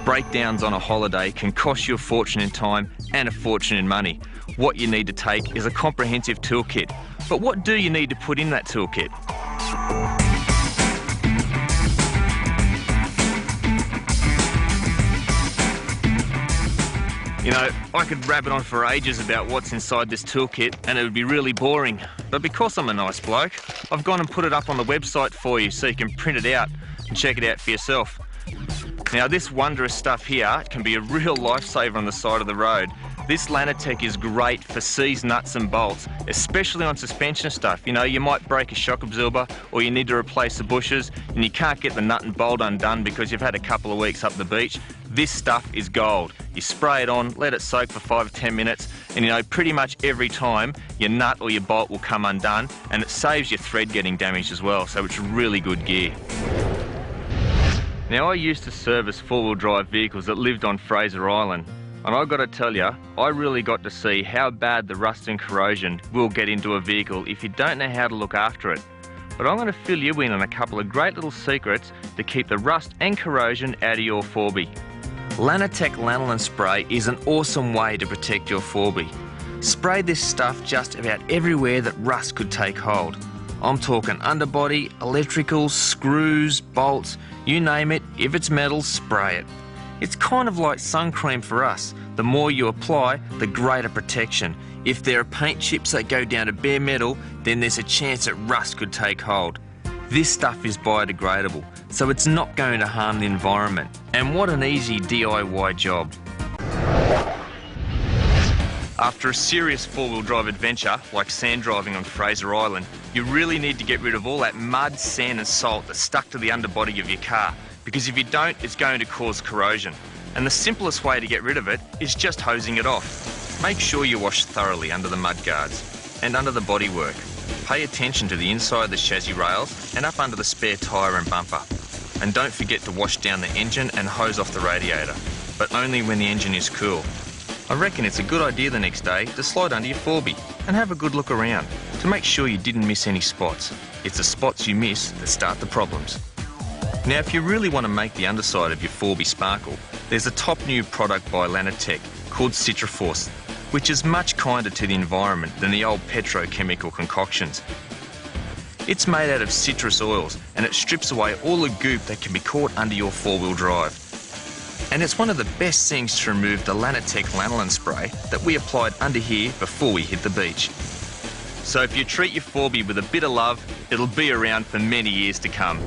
Breakdowns on a holiday can cost you a fortune in time and a fortune in money. What you need to take is a comprehensive toolkit. But what do you need to put in that toolkit? You know, I could rabbit on for ages about what's inside this toolkit and it would be really boring. But because I'm a nice bloke, I've gone and put it up on the website for you so you can print it out and check it out for yourself. Now, this wondrous stuff here can be a real lifesaver on the side of the road. This Lanatech is great for seized nuts and bolts, especially on suspension stuff. You know, you might break a shock absorber or you need to replace the bushes and you can't get the nut and bolt undone because you've had a couple of weeks up the beach. This stuff is gold. You spray it on, let it soak for 5 or 10 minutes, and you know, pretty much every time your nut or your bolt will come undone, and it saves your thread getting damaged as well, so it's really good gear. Now, I used to service four-wheel drive vehicles that lived on Fraser Island, and I've got to tell you, I really got to see how bad the rust and corrosion will get into a vehicle if you don't know how to look after it. But I'm going to fill you in on a couple of great little secrets to keep the rust and corrosion out of your 4B. Lanatech Lanolin Spray is an awesome way to protect your 4B. Spray this stuff just about everywhere that rust could take hold. I'm talking underbody, electrical, screws, bolts, you name it. If it's metal, spray it. It's kind of like sun cream for us. The more you apply, the greater protection. If there are paint chips that go down to bare metal, then there's a chance that rust could take hold. This stuff is biodegradable, so it's not going to harm the environment. And what an easy DIY job. After a serious four-wheel drive adventure, like sand driving on Fraser Island, you really need to get rid of all that mud, sand and salt that's stuck to the underbody of your car, because if you don't, it's going to cause corrosion. And the simplest way to get rid of it is just hosing it off. Make sure you wash thoroughly under the mud guards and under the bodywork. Pay attention to the inside of the chassis rails and up under the spare tyre and bumper. And don't forget to wash down the engine and hose off the radiator, but only when the engine is cool. I reckon it's a good idea the next day to slide under your 4B and have a good look around to make sure you didn't miss any spots. It's the spots you miss that start the problems. Now, if you really want to make the underside of your 4B sparkle, there's a top new product by Lanatech called Citraforce, which is much kinder to the environment than the old petrochemical concoctions. It's made out of citrus oils and it strips away all the goop that can be caught under your four-wheel drive. And it's one of the best things to remove the Lanatech Lanolin Spray that we applied under here before we hit the beach. So if you treat your 4B with a bit of love, it'll be around for many years to come.